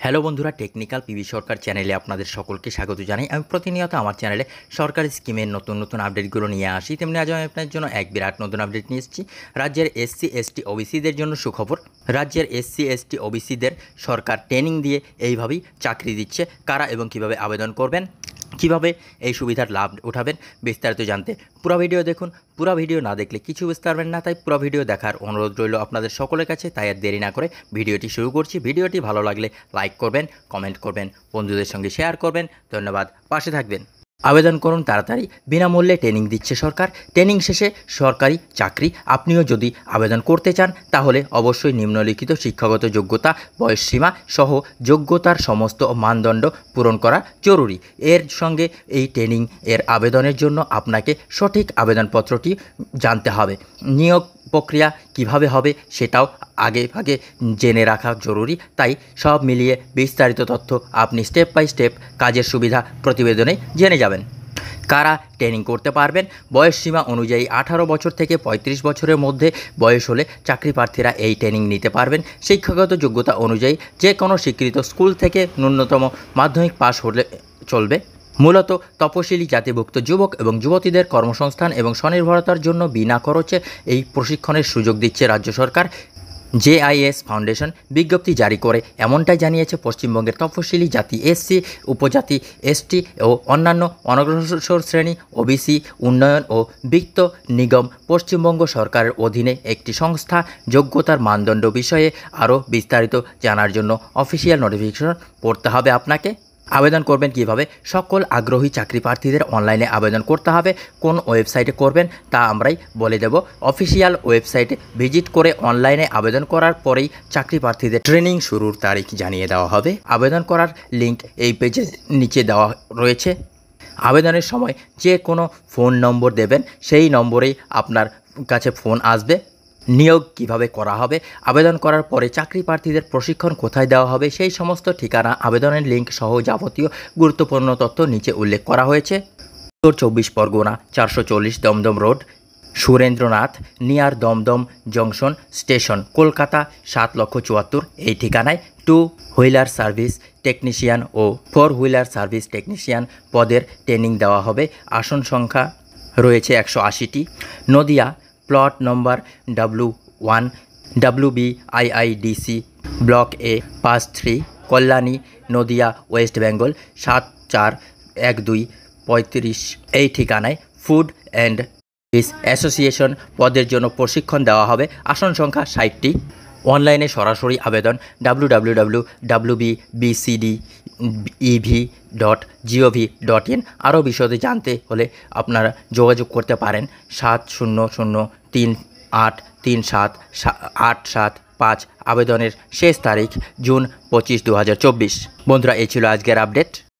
Hello বন্ধুরা, technical PB সরকার চ্যানেলে আপনাদের সকলকে স্বাগত জানাই। আমি প্রতিনিয়ত আমার চ্যানেলে সরকারি স্কিমের নতুন আপডেটগুলো নিয়ে আসি। তেমনি আজ আমি আপনাদের জন্য এক বিরাট নতুন আপডেট নিয়ে এসেছি। রাজ্যের এসসি এসটি ওবিসিদের জন্য সুখবর। রাজ্যের এসসি এসটি ওবিসিদের সরকার ট্রেনিং দিয়ে এইভাবেই চাকরি দিচ্ছে। কারা এবং কিভাবে আবেদন করবেন, কিভাবে এই সুবিধার লাভ উঠাবেন, বিস্তারিত জানতে পুরো ভিডিও দেখুন। পুরো ভিডিও না দেখলে কিছু বুঝতে পারবেন না, তাই পুরো ভিডিও দেখার অনুরোধ রইল আপনাদের সকলের কাছে। তাই আর দেরি না করে ভিডিওটি শুরু করছি। ভিডিওটি ভালো লাগলে লাইক করবেন, কমেন্ট করবেন, বন্ধুদের সঙ্গে শেয়ার করবেন। ধন্যবাদ, পাশে থাকবেন। আবেদন করুন তাড়াতাড়ি, বিনামূল্যে ট্রেনিং দিচ্ছে সরকার। ট্রেনিং শেষে সরকারি চাকরি। আপনিও যদি আবেদন করতে চান তাহলে অবশ্যই নিম্নলিখিত শিক্ষাগত যোগ্যতা, বয়সসীমা সহ যোগ্যতার সমস্ত মানদণ্ড পূরণ করা জরুরি। এর সঙ্গে এই ট্রেনিং এর আবেদনের জন্য আপনাকে সঠিক আবেদনপত্রটি জানতে হবে। নিয়োগ প্রক্রিয়া কিভাবে হবে সেটাও আগে জেনে রাখা জরুরি। তাই সব মিলিয়ে বিস্তারিত তথ্য আপনি স্টেপ বাই স্টেপ কাজের সুবিধা প্রতিবেদনে জেনে যাবেন। কারা ট্রেনিং করতে পারবেন? বয়সসীমা অনুযায়ী 18 বছর থেকে 35 বছরের মধ্যে বয়স হলে চাকরি প্রার্থীরা এই ট্রেনিং নিতে পারবেন। শিক্ষাগত যোগ্যতা অনুযায়ী যে কোনো স্বীকৃত স্কুল থেকে ন্যূনতম মাধ্যমিক পাশ হলে চলবে। মূলত তপশিলি জাতিভুক্ত যুবক এবং যুবতীদের কর্মসংস্থান এবং স্বনির্ভরতার জন্য বিনা খরচে এই প্রশিক্ষণের সুযোগ দিচ্ছে রাজ্য সরকার। জেআইএস ফাউন্ডেশন বিজ্ঞপ্তি জারি করে এমনটাই জানিয়েছে পশ্চিমবঙ্গের তফসিলি জাতি, এসসি, উপজাতি, এসটি ও অন্যান্য অনগ্রসর শ্রেণী ওবিসি উন্নয়ন ও বিত্ত নিগম পশ্চিমবঙ্গ সরকারের অধীনে একটি সংস্থা। যোগ্যতার মানদণ্ড বিষয়ে আরও বিস্তারিত জানার জন্য অফিসিয়াল নোটিফিকেশন পড়তে হবে আপনাকে। আবেদন করবেন কিভাবে? সকল আগ্রহী চাকরি প্রার্থীদের অনলাইনে আবেদন করতে হবে। কোন ওয়েবসাইটে করবেন তা আমরাই বলে দেব। অফিসিয়াল ওয়েবসাইটে ভিজিট করে অনলাইনে আবেদন করার পরেই চাকরি প্রার্থীদের ট্রেনিং শুরুর তারিখ জানিয়ে দেওয়া হবে। আবেদন করার লিঙ্ক এই পেজের নিচে দেওয়া রয়েছে। আবেদনের সময় যে কোনো ফোন নম্বর দেবেন, সেই নম্বরেই আপনার কাছে ফোন আসবে। নিয়োগ কিভাবে করা হবে, আবেদন করার পরে চাকরি প্রার্থীদের প্রশিক্ষণ কোথায় দেওয়া হবে, সেই সমস্ত ঠিকানা, আবেদনের লিঙ্ক সহ যাবতীয় গুরুত্বপূর্ণ তথ্য নিচে উল্লেখ করা হয়েছে। উত্তর 24 Pargana, 440 Dumdum road, Surendranath near Dumdum junction station, Kolkata 7,74,000 এই ঠিকানায় 2 হুইলার সার্ভিস টেকনিশিয়ান ও 4 হুইলার সার্ভিস টেকনিশিয়ান পদের ট্রেনিং দেওয়া হবে। আসন সংখ্যা রয়েছে 180টি। নদিয়া প্লট নম্বর W1 WBIIDC ব্লক এ 5-3 কল্যাণী নদিয়া ওয়েস্ট বেঙ্গল 741235 এই ঠিকানায় ফুড অ্যান্ড অ্যাসোসিয়েশন পদের জন্য প্রশিক্ষণ দেওয়া হবে। আসন সংখ্যা 60টি। অনলাইনে সরাসরি আবেদন www.bcdev.gov.in। আরও বিশদে জানতে হলে আপনারা যোগাযোগ করতে পারেন 7003837875। আবেদনের শেষ তারিখ জুন 25, 2024। বন্ধুরা, এই ছিল আজকের আপডেট।